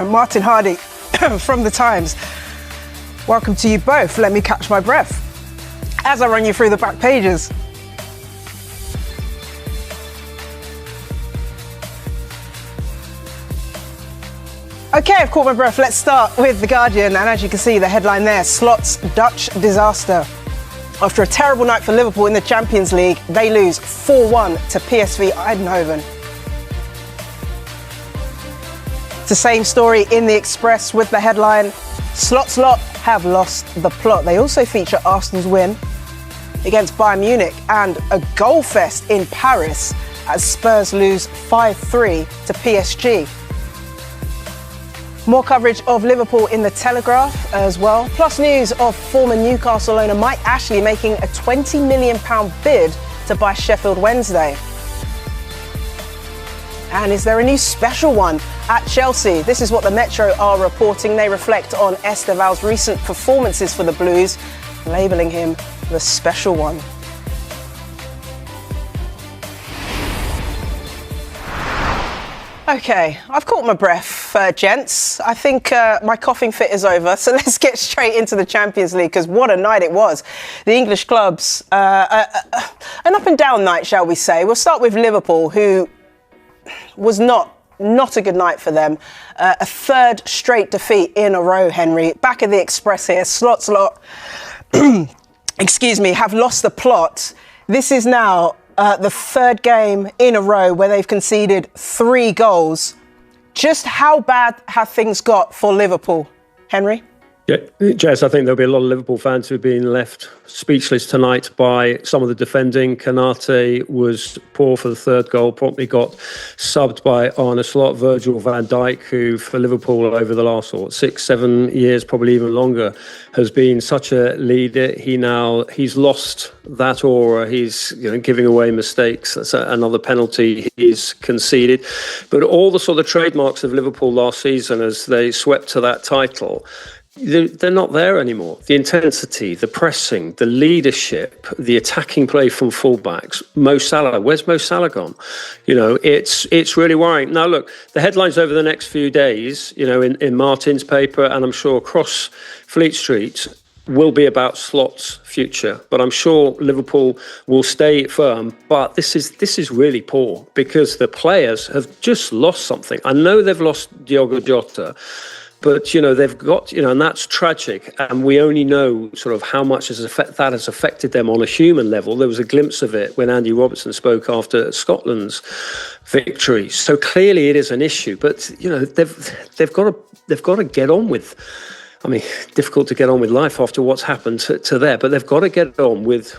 Martin Hardy from The Times. Welcome to you both. Let me catch my breath as I run you through the back pages. Okay, I've caught my breath. Let's start with The Guardian. And as you can see, the headline there, Slot's Dutch disaster. After a terrible night for Liverpool in the Champions League, they lose 4-1 to PSV Eindhoven. It's the same story in The Express with the headline, Slot's lot have lost the plot. They also feature Arsenal's win against Bayern Munich and a goal fest in Paris as Spurs lose 5-3 to PSG. More coverage of Liverpool in the Telegraph as well, plus news of former Newcastle owner Mike Ashley making a £20 million bid to buy Sheffield Wednesday. And is there a new special one at Chelsea? This is what the Metro are reporting. They reflect on Esteval's recent performances for the Blues, labelling him the special one. Okay, I've caught my breath, gents. I think my coughing fit is over, so let's get straight into the Champions League, because what a night it was. The English clubs, an up and down night, shall we say. We'll start with Liverpool, who was not a good night for them. A third straight defeat in a row, Henry. Back of the Express here, Slot's lot, have lost the plot. This is now the third game in a row where they've conceded 3 goals. Just how bad have things got for Liverpool, Henry? Yeah, Jess, I think there'll be a lot of Liverpool fans who've been left speechless tonight by some of the defending. Konate was poor for the third goal, promptly got subbed by Arne Slot. Virgil van Dijk, who for Liverpool over the last 6-7 years, probably even longer, has been such a leader. He's lost that aura. He's giving away mistakes. That's another penalty he's conceded. But all the sort of trademarks of Liverpool last season as they swept to that title, they're not there anymore. The intensity, the pressing, the leadership, the attacking play from fullbacks. Mo Salah, where's Mo Salah gone? It's really worrying. Now, look, the headlines over the next few days, in Martin's paper, and I'm sure across Fleet Street, will be about Slot's future. But I'm sure Liverpool will stay firm. But this is really poor because the players have just lost something. I know they've lost Diogo Jota, but, they've got, and that's tragic. And we only know sort of how much that has affected them on a human level. There was a glimpse of it when Andy Robertson spoke after Scotland's victory. So clearly it is an issue. But, they've got to get on with. I mean, difficult to get on with life after what's happened to there, but they've got to get on with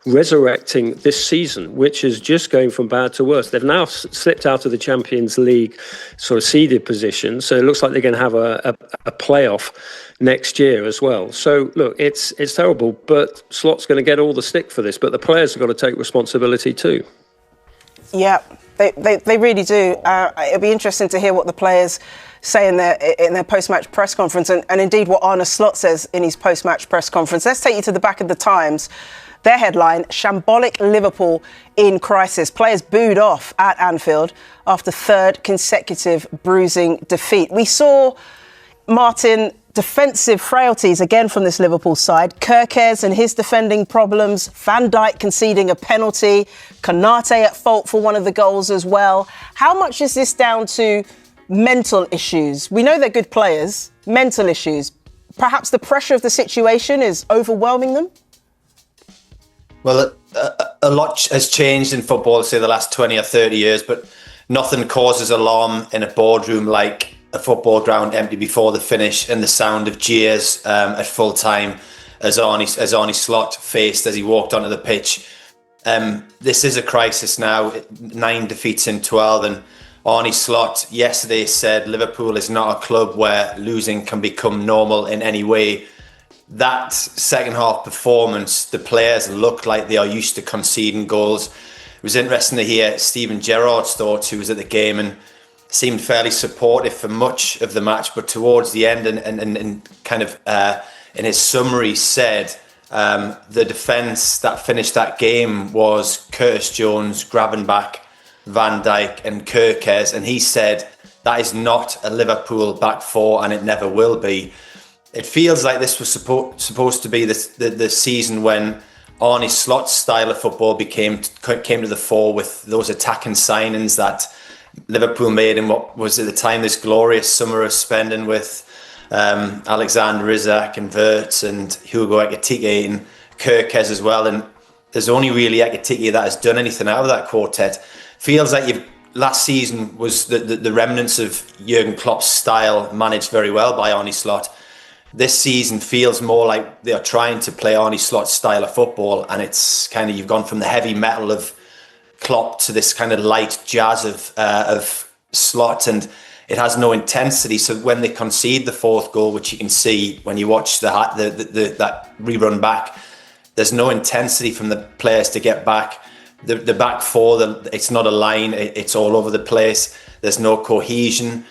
resurrecting this season, which is just going from bad to worse. They've now slipped out of the Champions League sort of seeded position, so it looks like they're going to have a playoff next year as well. So, look, it's terrible, but Slot's going to get all the stick for this, but the players have got to take responsibility too. Yeah, they really do. It'll be interesting to hear what the players say in their post-match press conference, and indeed what Arne Slot says in his post-match press conference. Let's take you to the back of the Times. Their headline, Shambolic Liverpool in crisis. Players booed off at Anfield after third consecutive bruising defeat. We saw, Martin, defensive frailties again from this Liverpool side. Kerkez and his defending problems. Van Dijk conceding a penalty. Konate at fault for one of the goals as well. How much is this down to mental issues? We know they're good players. Mental issues. Perhaps the pressure of the situation is overwhelming them? Well, a lot has changed in football, say, the last 20 or 30 years, but nothing causes alarm in a boardroom like a football ground empty before the finish and the sound of jeers at full time as Arne Slot faced as he walked onto the pitch. This is a crisis now, 9 defeats in 12, and Arne Slot yesterday said Liverpool is not a club where losing can become normal in any way. That second half performance, the players looked like they are used to conceding goals. It was interesting to hear Steven Gerrard's thoughts, who was at the game and seemed fairly supportive for much of the match, but towards the end and kind of in his summary said the defence that finished that game was Curtis Jones, Gravenbach, Van Dijk and Kerkez, and he said That is not a Liverpool back four, and it never will be. It feels like this was supposed to be the season when Arne Slot's style of football came to the fore with those attacking signings that Liverpool made in what was at the time this glorious summer of spending with Alexander Isak and Wirtz and Hugo Ekitike and Kirkes as well. And there's only really Ekitike that has done anything out of that quartet. Feels like last season was the remnants of Jurgen Klopp's style managed very well by Arne Slot. This season feels more like they are trying to play Arne Slot's style of football, and it's kind of, you've gone from the heavy metal of Klopp to this kind of light jazz of Slot, and it has no intensity. So when they concede the fourth goal, which you can see when you watch that rerun back, there's no intensity from the players to get back. The back four, it's not a line, it's all over the place. There's no cohesion.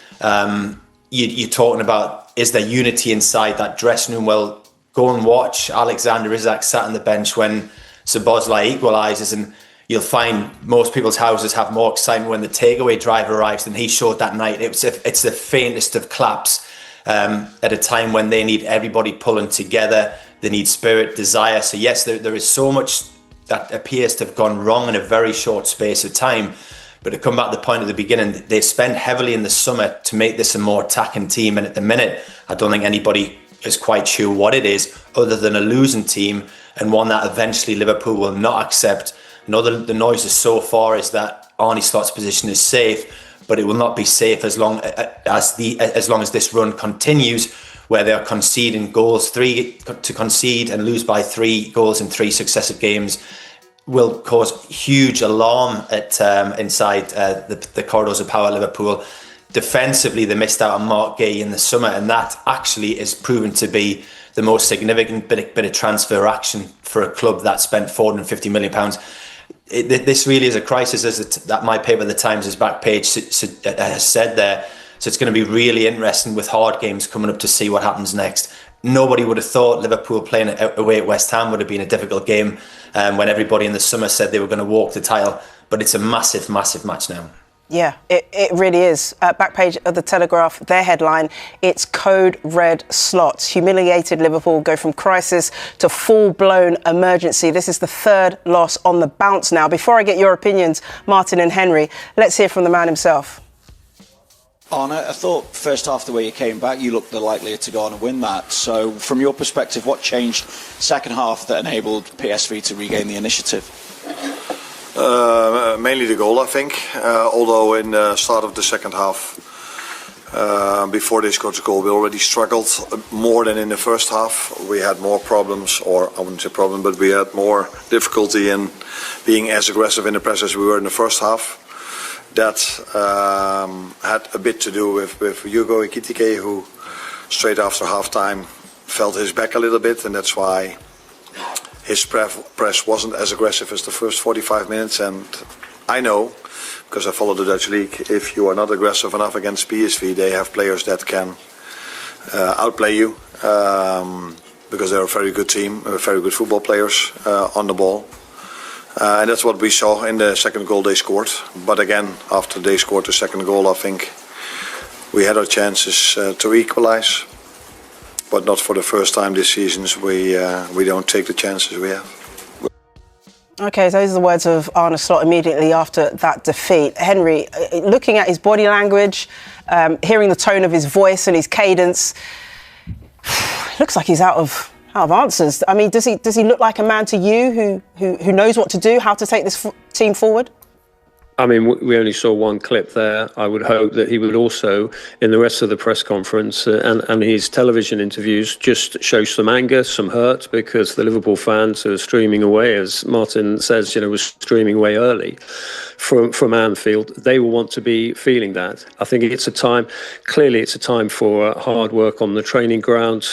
You're talking about, is there unity inside that dressing room? Well, go and watch Alexander Isak sat on the bench when Szoboszlai equalises, and you'll find most people's houses have more excitement when the takeaway driver arrives than he showed that night. It's the faintest of claps at a time when they need everybody pulling together. They need spirit, desire. So yes, there is so much that appears to have gone wrong in a very short space of time. But to come back to the point at the beginning, they spent heavily in the summer to make this a more attacking team. And at the minute, I don't think anybody is quite sure what it is other than a losing team, and one that eventually Liverpool will not accept. The noises so far is that Arne Slot's position is safe, but it will not be safe as long as this run continues, where they are conceding goals. To concede and lose by 3 goals in 3 successive games will cause huge alarm inside the corridors of power at Liverpool. Defensively, they missed out on Mark Gay in the summer, and that actually is proven to be the most significant bit of transfer action for a club that spent £450 million. This really is a crisis, as that my paper, The Times' back page has said there. So it's going to be really interesting with hard games coming up to see what happens next. Nobody would have thought Liverpool playing away at West Ham would have been a difficult game when everybody in the summer said they were going to walk the title. But it's a massive, massive match now. Yeah, it really is. Back page of the Telegraph, their headline, it's Code Red Slot. Humiliated Liverpool go from crisis to full-blown emergency. This is the 3rd loss on the bounce now. Before I get your opinions, Martin and Henry, let's hear from the man himself. Arne, I thought first half the way you came back, you looked the likelier to go on and win that. So from your perspective, what changed second half that enabled PSV to regain the initiative? Mainly the goal, I think. Although in the start of the second half, before they scored the goal, we already struggled more than in the first half. We had more problems, or I wouldn't say problem, but we had more difficulty in being as aggressive in the press as we were in the first half. That had a bit to do with Hugo Ekitike, who straight after half-time felt his back a little bit, and that's why his press wasn't as aggressive as the first 45 minutes. And I know, because I follow the Dutch league, if you are not aggressive enough against PSV, they have players that can outplay you, because they're a very good team, very good football players on the ball. And that's what we saw in the second goal they scored. But again, after they scored the second goal, I think we had our chances to equalise. But not for the first time this season. We don't take the chances we have. OK, so those are the words of Arne Slot immediately after that defeat. Henry, looking at his body language, hearing the tone of his voice and his cadence, it looks like he's out of answers. I mean, does he look like a man to you who knows what to do, how to take this team forward? I mean, we only saw one clip there. I would hope that he would also, in the rest of the press conference and his television interviews, just show some anger, some hurt, because the Liverpool fans who are streaming away, as Martin says, was streaming away early from Anfield. They will want to be feeling that. I think it's a time for hard work on the training ground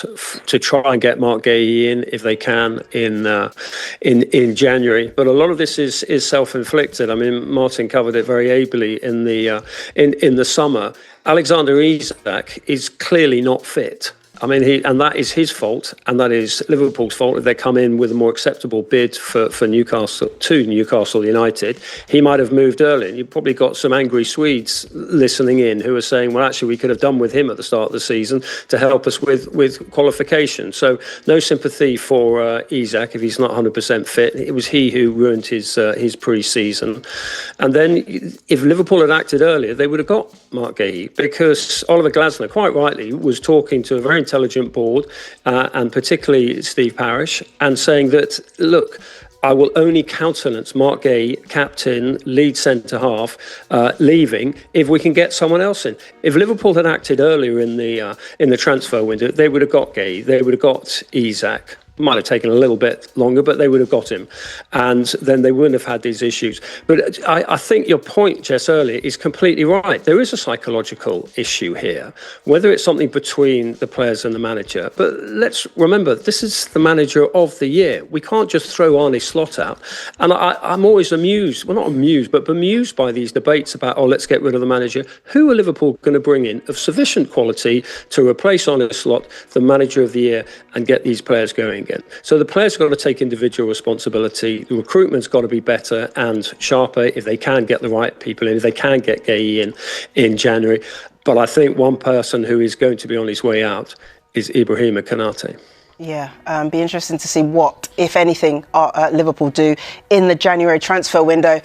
to try and get Mark Gay in, if they can, in January. But a lot of this is self-inflicted. I mean, Martin covered it very ably in the summer. Alexander Isak is clearly not fit. I mean, and that is his fault, and that is Liverpool's fault if they come in with a more acceptable bid for Newcastle to Newcastle United. He might have moved early, and you've probably got some angry Swedes listening in who are saying, well, actually, we could have done with him at the start of the season to help us with qualification. So no sympathy for Isak if he's not 100% fit. It was he who ruined his pre-season. And then if Liverpool had acted earlier, they would have got Mark Gahey, because Oliver Glasner, quite rightly, was talking to a very intelligent board, and particularly Steve Parish, and saying that, look, I will only countenance Mark Gahey, captain, lead centre-half, leaving if we can get someone else in. If Liverpool had acted earlier in the transfer window, they would have got Gahey, they would have got Isak. Might have taken a little bit longer, but they would have got him, and then they wouldn't have had these issues. But I think your point, Jess, earlier is completely right. There is a psychological issue here, whether it's something between the players and the manager. But let's remember, this is the manager of the year. We can't just throw Arne Slot out. And I'm always amused, well, not amused, but bemused by these debates about, let's get rid of the manager. Who are Liverpool going to bring in of sufficient quality to replace Arne Slot, the manager of the year, and get these players going? So the players have got to take individual responsibility. The recruitment's got to be better and sharper if they can get the right people in, if they can get Gahey in January. But I think one person who is going to be on his way out is Ibrahima Konate. Yeah, be interesting to see what, if anything, Liverpool do in the January transfer window.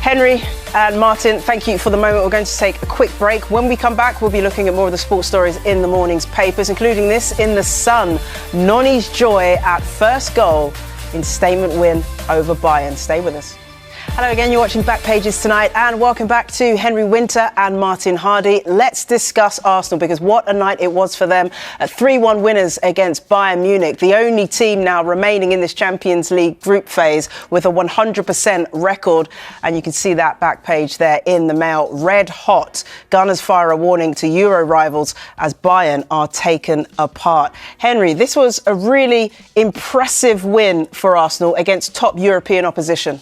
Henry and Martin, thank you for the moment. We're going to take a quick break. When we come back, we'll be looking at more of the sports stories in the morning's papers, including this in The Sun. Noni's joy at first goal in statement win over Bayern. Stay with us. Hello again, you're watching Back Pages tonight, and welcome back to Henry Winter and Martin Hardy. Let's discuss Arsenal, because what a night it was for them. 3-1 winners against Bayern Munich, the only team now remaining in this Champions League group phase with a 100% record. And you can see that back page there in the Mail. Red hot. Gunners fire a warning to Euro rivals as Bayern are taken apart. Henry, this was a really impressive win for Arsenal against top European opposition.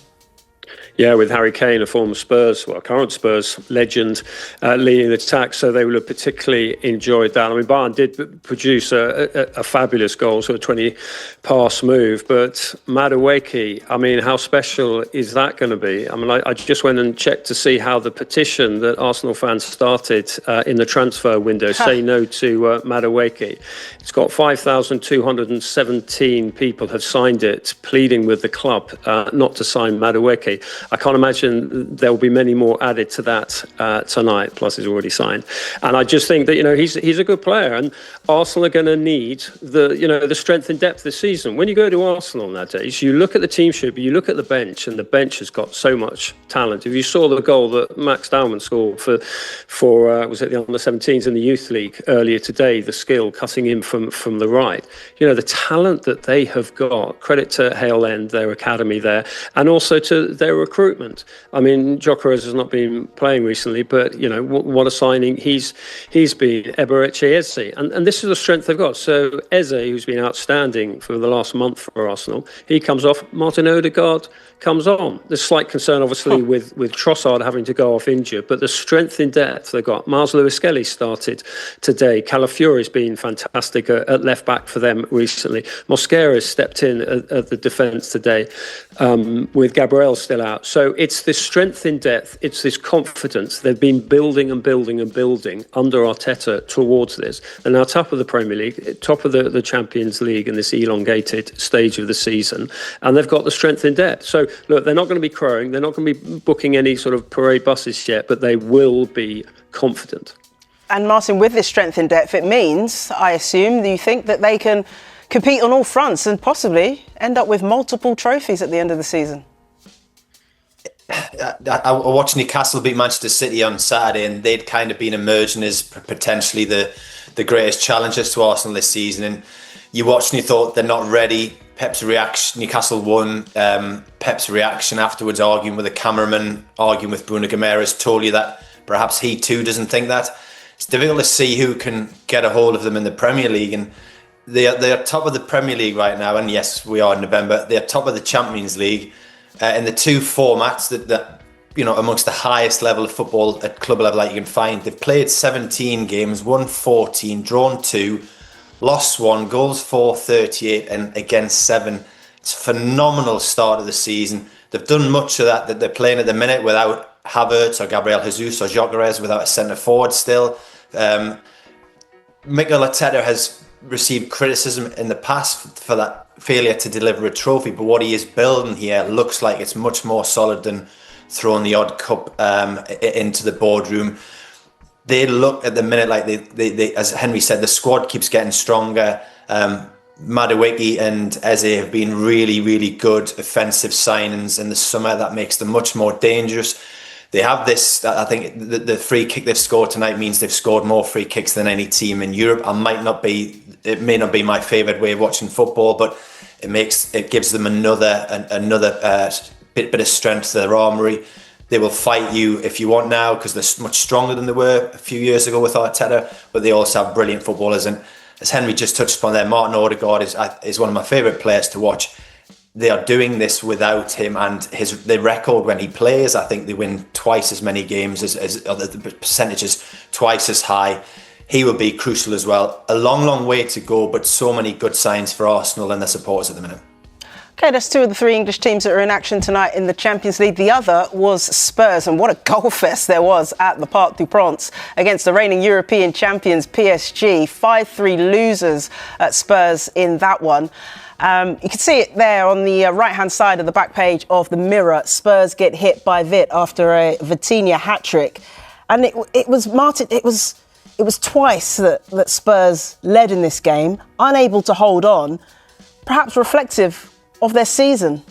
Yeah, with Harry Kane, a former current Spurs legend, leading the attack, so they would have particularly enjoyed that. I mean, Bayern did produce a fabulous goal, sort of 20-pass move, but Madueke, I mean, how special is that going to be? I mean, I just went and checked to see how the petition that Arsenal fans started in the transfer window, Say No to Madueke. It's got 5,217 people have signed it, pleading with the club not to sign Madueke. I can't imagine there will be many more added to that tonight, plus he's already signed. And I just think that, he's a good player, and Arsenal are going to need the strength and depth this season. When you go to Arsenal nowadays, you look at the team sheet, but you look at the bench, and the bench has got so much talent. If you saw the goal that Max Dowman scored for was it the under-17s in the Youth League earlier today, the skill cutting in from the right, the talent that they have got, credit to Hale End, their academy there, and also to their recruitment. I mean, Gyökeres has not been playing recently, but what a signing he's been. Eberechi Eze, and this is the strength they've got. So Eze, who's been outstanding for the last month for Arsenal, he comes off. Martin Odegaard comes on. There's slight concern, obviously, with Trossard having to go off injured, but the strength in depth they've got. Miles Lewis-Skelly started today. Calafiori's been fantastic at left back for them recently. Mosquera has stepped in at the defence today, with Gabriel still out. So it's this strength in depth, it's this confidence. They've been building and building and building under Arteta towards this. And now top of the Premier League, top of the Champions League in this elongated stage of the season. And they've got the strength in depth. So look, they're not going to be crowing, they're not going to be booking any sort of parade buses yet, but they will be confident. And Martin, with this strength in depth, it means, I assume, that you think that they can compete on all fronts and possibly end up with multiple trophies at the end of the season. I watched Newcastle beat Manchester City on Saturday, and they'd kind of been emerging as potentially the greatest challengers to Arsenal this season. And you watched and you thought they're not ready. Pep's reaction, Newcastle won. Pep's reaction afterwards, arguing with the cameraman, arguing with Bruno Guimaraes, told you that perhaps he too doesn't think that. It's difficult to see who can get a hold of them in the Premier League. And they are top of the Premier League right now. And yes, we are in November. They're top of the Champions League. In the two formats that amongst the highest level of football at club level that you can find. They've played 17 games, won 14, drawn 2, lost 1, goals 4, 38 and against 7. It's a phenomenal start of the season. They've done much of that they're playing at the minute without Havertz or Gabriel Jesus or Gyökeres, without a centre forward still. Mikel Arteta has received criticism in the past for that failure to deliver a trophy, but what he is building here looks like it's much more solid than throwing the odd cup into the boardroom. They look at the minute like they, as Henry said, the squad keeps getting stronger. Madueke and Eze have been really, really good offensive signings in the summer. That makes them much more dangerous. They have this, I think the free kick they've scored tonight means they've scored more free kicks than any team in Europe. It may not be my favourite way of watching football, but it gives them another bit of strength to their armoury. They will fight you if you want now, because they're much stronger than they were a few years ago with Arteta, but they also have brilliant footballers. And as Henry just touched upon there, Martin Odegaard is one of my favourite players to watch. They are doing this without him, and the record when he plays, I think they win twice as many games as the percentages twice as high. He will be crucial as well. A long, long way to go, but so many good signs for Arsenal and their supporters at the minute. OK, that's 2 of the 3 English teams that are in action tonight in the Champions League. The other was Spurs, and what a goal fest there was at the Parc des Princes against the reigning European champions PSG. 5-3 losers at Spurs in that one. You can see it there on the right-hand side of the back page of the Mirror. Spurs get hit by Vit after a Vitinha hat-trick. And it was Martin, it was twice that Spurs led in this game, unable to hold on, perhaps reflective of their season.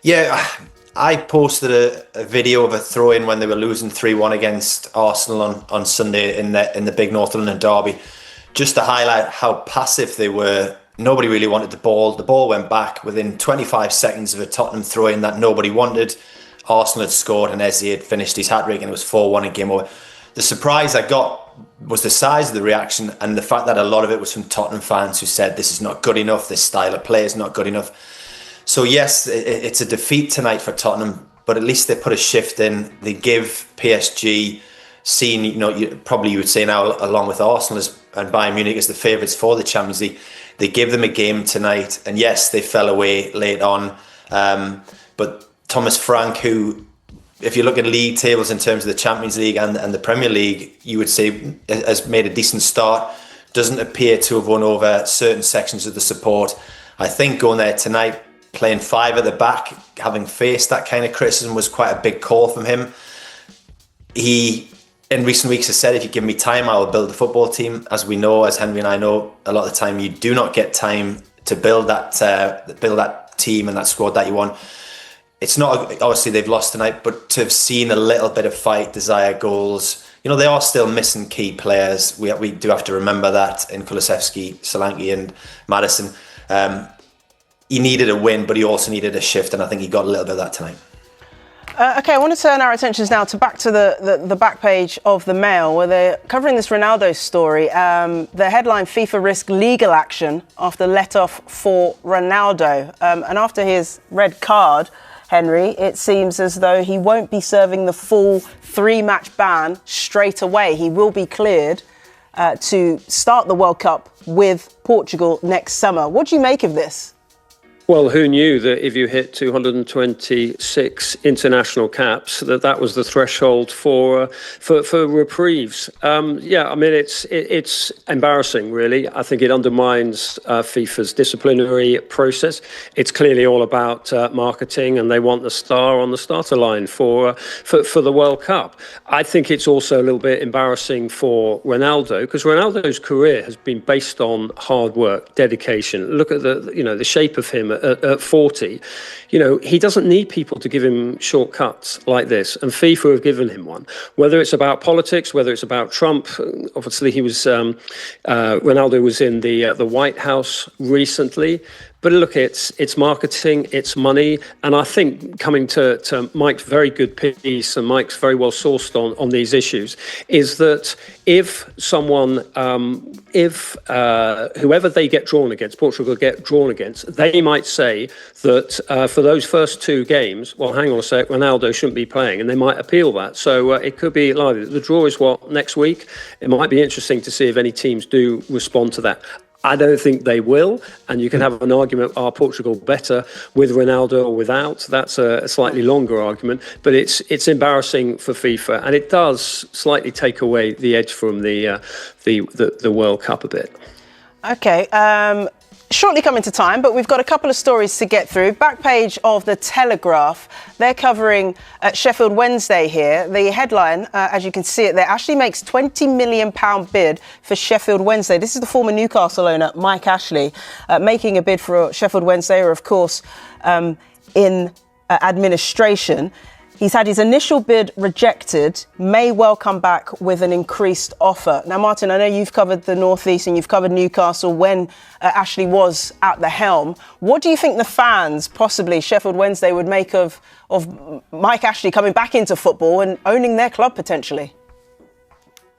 Yeah, I posted a video of a throw-in when they were losing 3-1 against Arsenal on Sunday in the big North London derby, just to highlight how passive they were. Nobody really wanted the ball. The ball went back within 25 seconds of a Tottenham throw-in that nobody wanted. Arsenal had scored and Eze had finished his hat-trick and it was 4-1 in game over. The surprise I got was the size of the reaction and the fact that a lot of it was from Tottenham fans who said this is not good enough, this style of play is not good enough. So yes, it's a defeat tonight for Tottenham, but at least they put a shift in. They give PSG, probably you would say now along with Arsenal and Bayern Munich as the favourites for the Champions League, they give them a game tonight. And yes, they fell away late on. But Thomas Frank, who, if you look at league tables in terms of the Champions League and the Premier League, you would say has made a decent start, doesn't appear to have won over certain sections of the support. I think going there tonight, playing 5 at the back, having faced that kind of criticism was quite a big call from him. He, in recent weeks, has said, if you give me time, I will build a football team. As we know, as Henry and I know, a lot of the time you do not get time to build that team and that squad that you want. It's not, obviously they've lost tonight, but to have seen a little bit of fight, desire, goals, they are still missing key players. We do have to remember that in Kulusevski, Solanke and Maddison. He needed a win, but he also needed a shift, and I think he got a little bit of that tonight. OK, I want to turn our attentions now back to the back page of the Mail, where they're covering this Ronaldo story. The headline, FIFA risk legal action after let-off for Ronaldo. And after his red card, Henry, it seems as though he won't be serving the full 3-match ban straight away. He will be cleared to start the World Cup with Portugal next summer. What do you make of this? Well, who knew that if you hit 226 international caps, that was the threshold for reprieves? It's embarrassing, really. I think it undermines FIFA's disciplinary process. It's clearly all about marketing, and they want the star on the starter line for the World Cup. I think it's also a little bit embarrassing for Ronaldo, because Ronaldo's career has been based on hard work, dedication. Look at the shape of him at 40. He doesn't need people to give him shortcuts like this, and FIFA have given him one. Whether it's about politics, whether it's about Trump, obviously he was Ronaldo was in the White House recently, But look, it's marketing, it's money, and I think coming to Mike's very good piece, and Mike's very well sourced on these issues, is that if someone, whoever they get drawn against, Portugal get drawn against, they might say that for those first 2 games, well, hang on a sec, Ronaldo shouldn't be playing, and they might appeal that. So it could be like the draw is next week. It might be interesting to see if any teams do respond to that. I don't think they will, and you can have an argument, are Portugal better with Ronaldo or without? That's a slightly longer argument, but it's embarrassing for FIFA, and it does slightly take away the edge from the World Cup a bit. Okay, shortly coming to time, but we've got a couple of stories to get through. Back page of the Telegraph, they're covering Sheffield Wednesday here. The headline, as you can see it there, Ashley makes £20 million bid for Sheffield Wednesday. This is the former Newcastle owner, Mike Ashley, making a bid for Sheffield Wednesday, or of course in administration. He's had his initial bid rejected, may well come back with an increased offer. Now, Martin, I know you've covered the North East and you've covered Newcastle when Ashley was at the helm. What do you think the fans, possibly Sheffield Wednesday, would make of Mike Ashley coming back into football and owning their club potentially?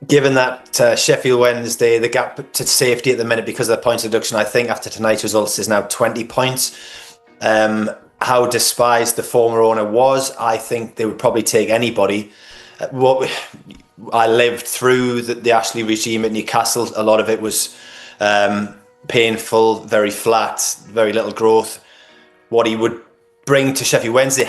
Given that Sheffield Wednesday, the gap to safety at the minute because of the points deduction, I think after tonight's results is now 20 points. How despised the former owner was, I think they would probably take anybody. I lived through the Ashley regime at Newcastle. A lot of it was painful, very flat, very little growth. What he would bring to Sheffield Wednesday